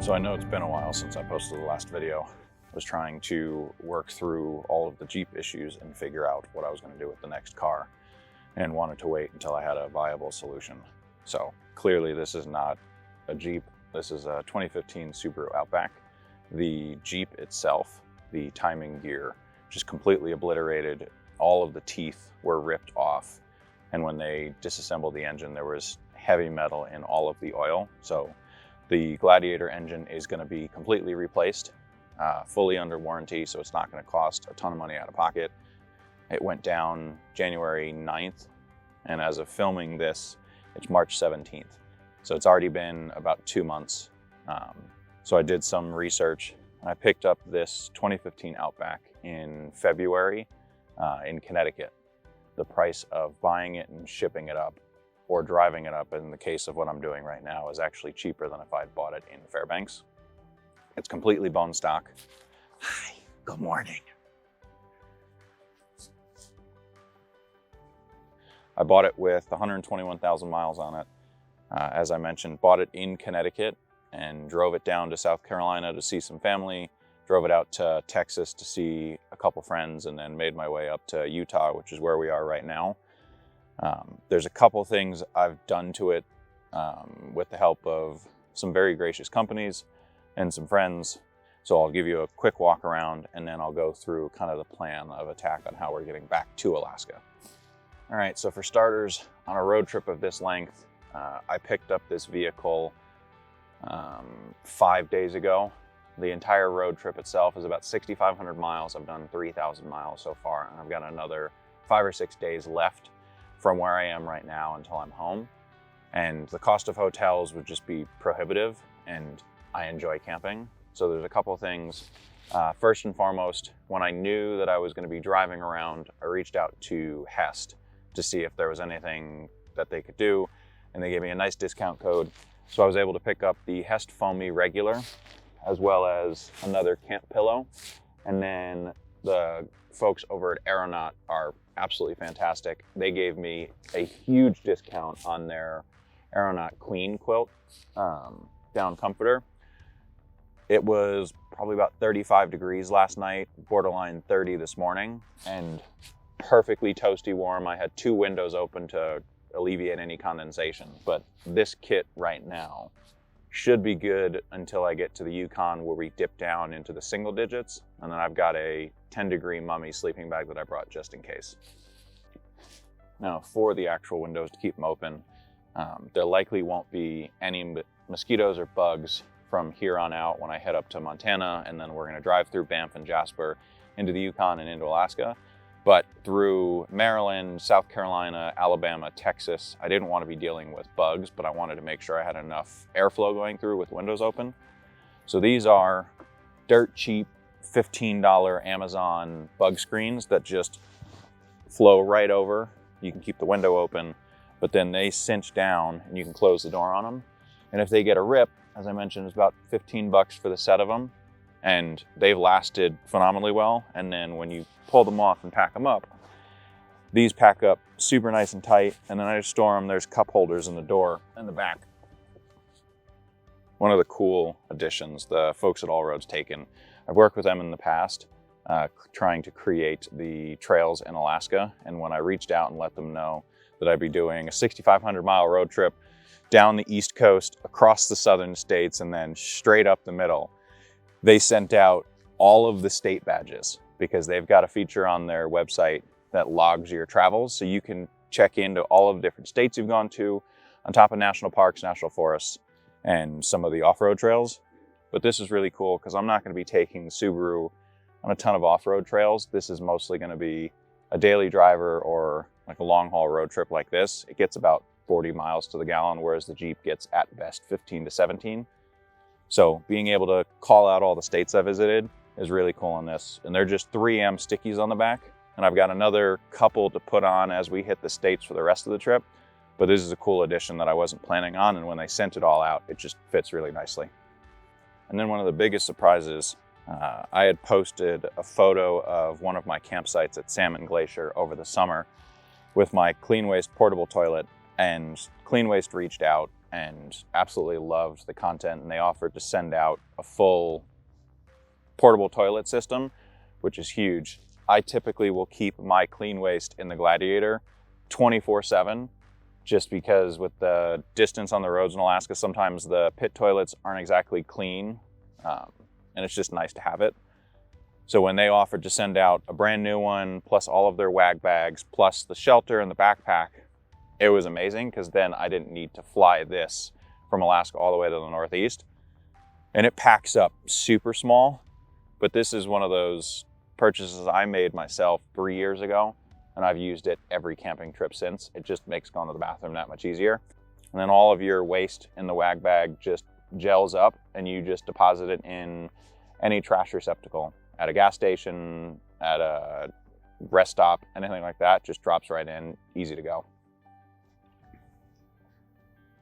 So I know it's been a while since I posted the last video. I was trying to work through all of the Jeep issues and figure out what I was going to do with the next car, and wanted to wait until I had a viable solution. So clearly this is not a Jeep. This is a 2015 Subaru Outback. The Jeep itself, the timing gear, just completely obliterated. All of the teeth were ripped off. And when they disassembled the engine, there was heavy metal in all of the oil. So the Gladiator engine is going to be completely replaced, fully under warranty, so it's not going to cost a ton of money out of pocket. It went down January 9th, and as of filming this, it's March 17th. So it's already been about 2 months. So I did some research, and I picked up this 2015 Outback in February in Connecticut. The price of buying it and shipping it up, or driving it up, in the case of what I'm doing right now, is actually cheaper than if I'd bought it in Fairbanks. It's completely bone stock. Hi, good morning. I bought it with 121,000 miles on it. As I mentioned, bought it in Connecticut and drove it down to South Carolina to see some family, drove it out to Texas to see a couple friends, and then made my way up to Utah, which is where we are right now. There's a couple things I've done to it with the help of some very gracious companies and some friends. So I'll give you a quick walk around, and then I'll go through kind of the plan of attack on how we're getting back to Alaska. All right, so for starters, on a road trip of this length, I picked up this vehicle 5 days ago. The entire road trip itself is about 6,500 miles. I've done 3,000 miles so far, and I've got another 5 or 6 days left from where I am right now until I'm home. And the cost of hotels would just be prohibitive, and I enjoy camping. So there's a couple of things. First and foremost, when I knew that I was going to be driving around, I reached out to Hest to see if there was anything that they could do, and they gave me a nice discount code. So I was able to pick up the Hest Foamy Regular, as well as another camp pillow. And then the folks over at Aeronaut are absolutely fantastic. They gave me a huge discount on their Aeronaut Queen quilt down comforter. It was probably about 35 degrees last night, borderline 30 this morning, and perfectly toasty warm. I had 2 windows open to alleviate any condensation, but this kit right now should be good until I get to the Yukon, where we dip down into the single digits, and then I've got a 10-degree mummy sleeping bag that I brought just in case. Now, for the actual windows, to keep them open, there likely won't be any mosquitoes or bugs from here on out when I head up to Montana, and then we're going to drive through Banff and Jasper into the Yukon and into Alaska. But through Maryland, South Carolina, Alabama, Texas, I didn't want to be dealing with bugs, but I wanted to make sure I had enough airflow going through with windows open. So these are dirt cheap $15 Amazon bug screens that just flow right over. You can keep the window open, but then they cinch down and you can close the door on them. And if they get a rip, as I mentioned, it's about 15 bucks for the set of them, and they've lasted phenomenally well. And then when you pull them off and pack them up, these pack up super nice and tight, and then I just store them. There's cup holders in the door and the back. One of the cool additions the folks at All Roads Taken, I've worked with them in the past, trying to create the trails in Alaska. And when I reached out and let them know that I'd be doing a 6,500 mile road trip down the East Coast, across the southern states, and then straight up the middle, they sent out all of the state badges, because they've got a feature on their website that logs your travels. So you can check into all of the different states you've gone to, on top of national parks, national forests, and some of the off-road trails. But this is really cool because I'm not going to be taking the Subaru on a ton of off-road trails. This is mostly going to be a daily driver or like a long-haul road trip like this. It gets about 40 miles to the gallon, whereas the Jeep gets at best 15 to 17. So being able to call out all the states I visited is really cool on this. And they're just 3M stickies on the back. And I've got another couple to put on as we hit the states for the rest of the trip. But this is a cool addition that I wasn't planning on. And when they sent it all out, it just fits really nicely. And then one of the biggest surprises, I had posted a photo of one of my campsites at Salmon Glacier over the summer with my Cleanwaste portable toilet, and Cleanwaste reached out and absolutely loved the content. And they offered to send out a full portable toilet system, which is huge. I typically will keep my Cleanwaste in the Gladiator 24/7, just because with the distance on the roads in Alaska, sometimes the pit toilets aren't exactly clean, and it's just nice to have it. So when they offered to send out a brand new one, plus all of their wag bags, plus the shelter and the backpack, it was amazing, because then I didn't need to fly this from Alaska all the way to the Northeast. And it packs up super small, but this is one of those purchases I made myself 3 years ago, and I've used it every camping trip since. It just makes going to the bathroom that much easier. And then all of your waste in the wag bag just gels up, and you just deposit it in any trash receptacle at a gas station, at a rest stop, anything like that. Just drops right in, easy to go.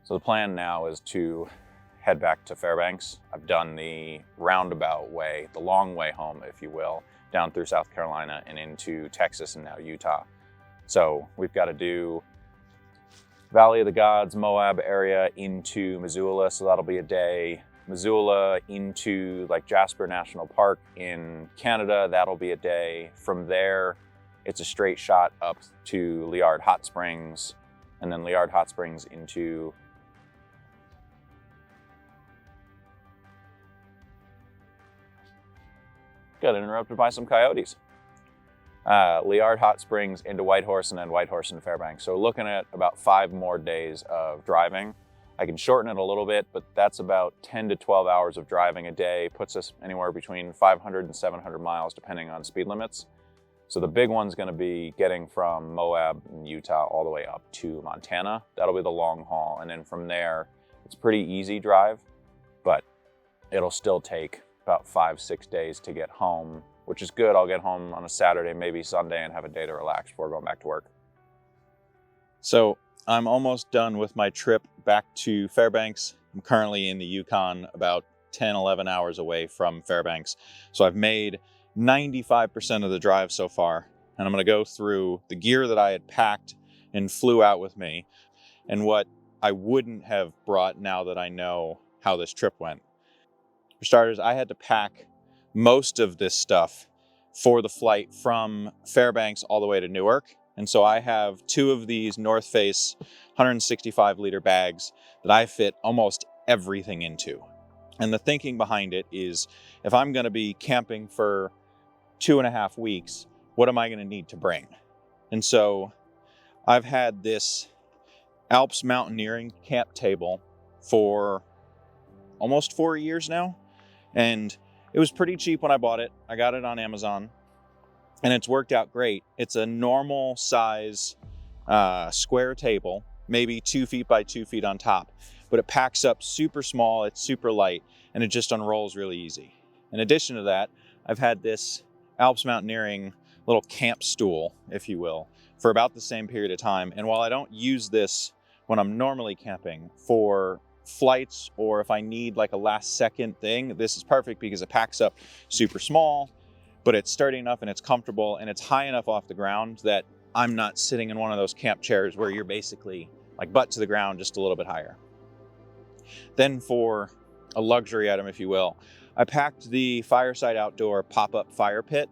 So the plan now is to head back to Fairbanks. I've done the roundabout way, the long way home, if you will, down through South Carolina and into Texas and now Utah. So we've got to do Valley of the Gods, Moab area into Missoula, so that'll be a day. Missoula into like Jasper National Park in Canada, that'll be a day. From there, it's a straight shot up to Liard Hot Springs, and then Liard Hot Springs into got interrupted by some coyotes. Liard Hot Springs into Whitehorse, and then Whitehorse into Fairbanks. So looking at about 5 more days of driving. I can shorten it a little bit, but that's about 10 to 12 hours of driving a day. Puts us anywhere between 500 and 700 miles, depending on speed limits. So the big one's gonna be getting from Moab and Utah all the way up to Montana. That'll be the long haul. And then from there, it's pretty easy drive, but it'll still take about 5-6 days to get home, which is good. I'll get home on a Saturday, maybe Sunday, and have a day to relax before going back to work. So I'm almost done with my trip back to Fairbanks. I'm currently in the Yukon, about 10, 11 hours away from Fairbanks. So I've made 95% of the drive so far. And I'm gonna go through the gear that I had packed and flew out with me, and what I wouldn't have brought now that I know how this trip went. For starters, I had to pack most of this stuff for the flight from Fairbanks all the way to Newark. And so I have 2 of these Northface 165-liter bags that I fit almost everything into. And the thinking behind it is, if I'm gonna be camping for 2.5 weeks, what am I gonna need to bring? And so I've had this ALPS Mountaineering Camp table for almost 4 years now. And it was pretty cheap when I bought it. I got it on Amazon, and it's worked out great. It's a normal size square table, maybe 2 feet by 2 feet on top, but it packs up super small, it's super light, and it just unrolls really easy. In addition to that, I've had this ALPS Mountaineering little camp stool, if you will, for about the same period of time. And while I don't use this when I'm normally camping, for flights or if I need like a last second thing, this is perfect because it packs up super small, but it's sturdy enough and it's comfortable and it's high enough off the ground that I'm not sitting in one of those camp chairs where you're basically like butt to the ground, just a little bit higher. Then for a luxury item, if you will, I packed the Fireside outdoor pop-up fire pit.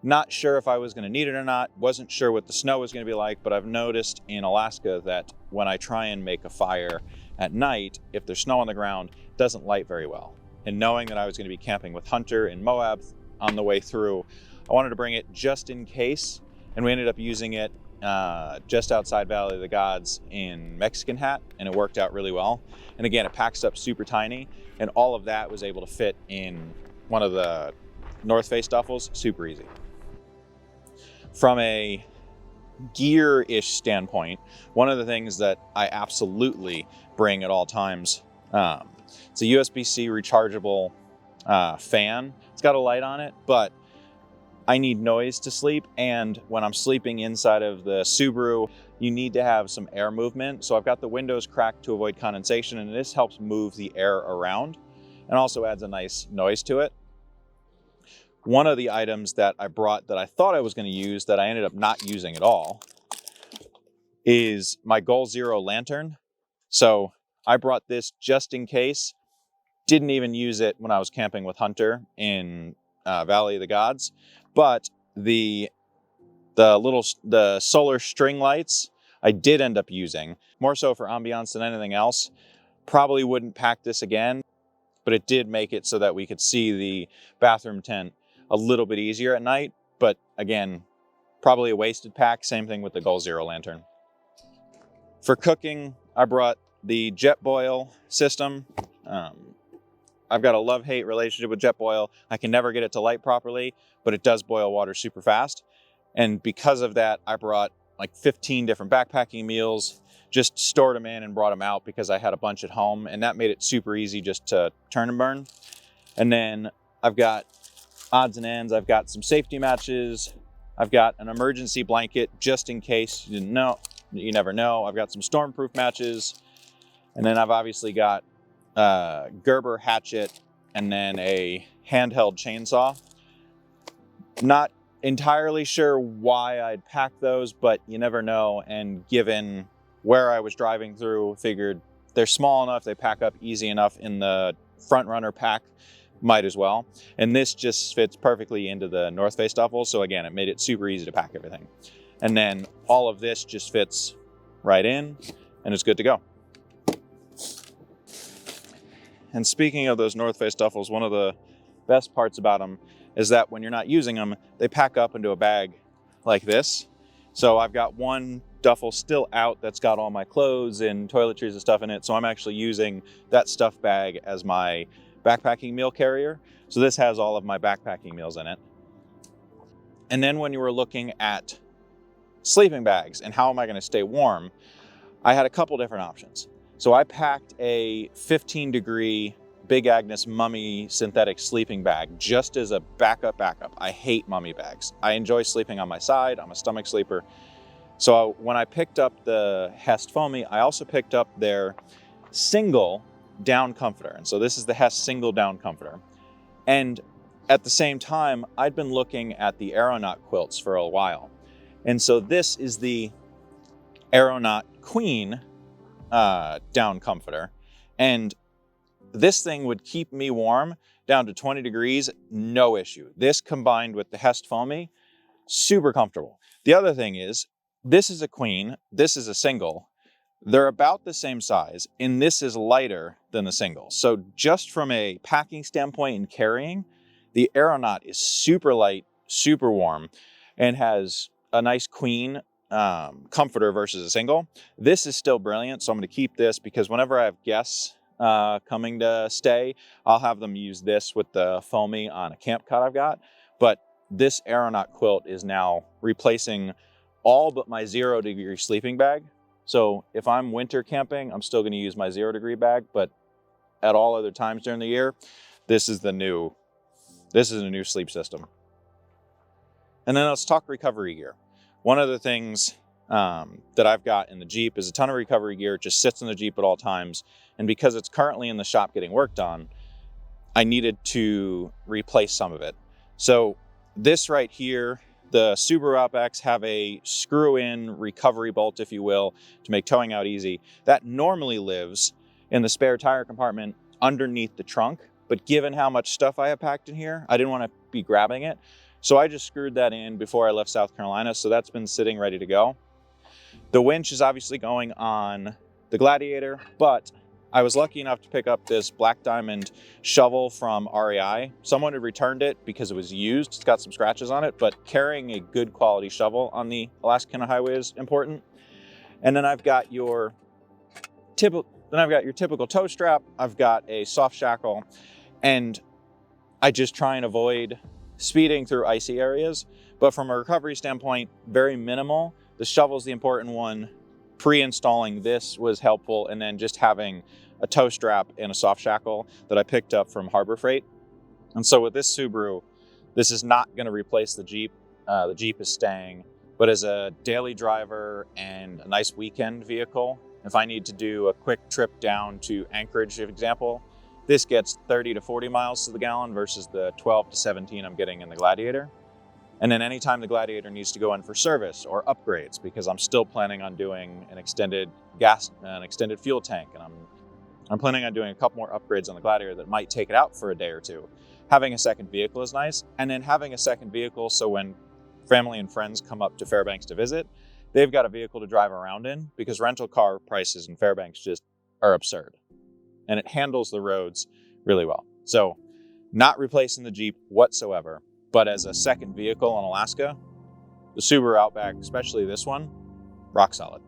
Not sure if I was going to need it or not, wasn't sure what the snow was going to be like, but I've noticed in Alaska that when I try and make a fire at night, if there's snow on the ground, it doesn't light very well. And knowing that I was going to be camping with Hunter in Moab on the way through, I wanted to bring it just in case, and we ended up using it just outside Valley of the Gods in Mexican Hat, and it worked out really well. And again, it packs up super tiny, and all of that was able to fit in one of the Northface duffels, super easy. From a gear-ish standpoint, one of the things that I absolutely bring at all times, it's a USB-C rechargeable fan. It's got a light on it, but I need noise to sleep, and when I'm sleeping inside of the Subaru, you need to have some air movement. So I've got the windows cracked to avoid condensation, and this helps move the air around and also adds a nice noise to it. One of the items that I brought that I thought I was going to use that I ended up not using at all is my Goal Zero lantern. So I brought this just in case. Didn't even use it when I was camping with Hunter in Valley of the Gods, but the solar string lights I did end up using, more so for ambiance than anything else. Probably wouldn't pack this again, but it did make it so that we could see the bathroom tent a little bit easier at night. But again, probably a wasted pack. Same thing with the Goal Zero lantern. For cooking, I brought the Jetboil system. I've got a love-hate relationship with Jetboil. I can never get it to light properly, but it does boil water super fast. And because of that, I brought like 15 different backpacking meals, just stored them in and brought them out because I had a bunch at home, and that made it super easy just to turn and burn. And then I've got odds and ends. I've got some safety matches. I've got an emergency blanket just in case you didn't know. You never know. I've got some stormproof matches. And then I've obviously got Gerber hatchet and then a handheld chainsaw. Not entirely sure why I'd pack those, but you never know. And given where I was driving through, figured they're small enough, they pack up easy enough in the front runner pack, might as well. And this just fits perfectly into the Northface duffel. So again, it made it super easy to pack everything. And then all of this just fits right in and it's good to go. And speaking of those Northface duffels, one of the best parts about them is that when you're not using them, they pack up into a bag like this. So I've got one duffel still out that's got all my clothes and toiletries and stuff in it. So I'm actually using that stuff bag as my backpacking meal carrier. So this has all of my backpacking meals in it. And then when you were looking at sleeping bags and how am I going to stay warm, I had a couple different options. So I packed a 15-degree Big Agnes Mummy synthetic sleeping bag just as a backup. I hate mummy bags. I enjoy sleeping on my side. I'm a stomach sleeper. So when I picked up the Hest Foamy, I also picked up their single down comforter. And so this is the Hest single down comforter. And at the same time, I'd been looking at the Aeronaut quilts for a while. And so this is the Aeronaut Queen down comforter. And this thing would keep me warm down to 20 degrees, no issue. This combined with the Hest Foamy, super comfortable. The other thing is, this is a queen, this is a single. They're about the same size, and this is lighter than the single. So just from a packing standpoint and carrying, the Aeronaut is super light, super warm, and has a nice queen comforter versus a single. This is still brilliant, so I'm going to keep this because whenever I have guests coming to stay, I'll have them use this with the Foamy on a camp cot I've got. But this Aeronaut quilt is now replacing all but my 0-degree sleeping bag. So if I'm winter camping, I'm still going to use my 0-degree bag, but at all other times during the year, this is a new sleep system. And then let's talk recovery gear. One of the things that I've got in the Jeep is a ton of recovery gear. It just sits in the Jeep at all times. And because it's currently in the shop getting worked on, I needed to replace some of it. So this right here, the Subaru Outbacks have a screw-in recovery bolt, if you will, to make towing out easy. That normally lives in the spare tire compartment underneath the trunk. But given how much stuff I have packed in here, I didn't want to be grabbing it. So I just screwed that in before I left South Carolina. So that's been sitting ready to go. The winch is obviously going on the Gladiator, but I was lucky enough to pick up this Black Diamond shovel from REI. Someone had returned it because it was used. It's got some scratches on it, but carrying a good quality shovel on the Alaskan highway is important. And then I've got your typical tow strap. I've got a soft shackle, and I just try and avoid speeding through icy areas. But from a recovery standpoint, very minimal. The shovel's the important one. Pre-installing this was helpful, and then just having a tow strap and a soft shackle that I picked up from Harbor Freight. And so with this Subaru, this is not going to replace the Jeep. The Jeep is staying, but as a daily driver and a nice weekend vehicle, if I need to do a quick trip down to Anchorage, for example, this gets 30 to 40 miles to the gallon versus the 12 to 17 I'm getting in the Gladiator. And then anytime the Gladiator needs to go in for service or upgrades, because I'm still planning on doing an extended fuel tank, and I'm I'm planning on doing a couple more upgrades on the Gladiator that might take it out for a day or two. Having a second vehicle is nice, and then having a second vehicle so when family and friends come up to Fairbanks to visit, they've got a vehicle to drive around in, because rental car prices in Fairbanks just are absurd. And it handles the roads really well. So not replacing the Jeep whatsoever, but as a second vehicle in Alaska, the Subaru Outback, especially this one, rock solid.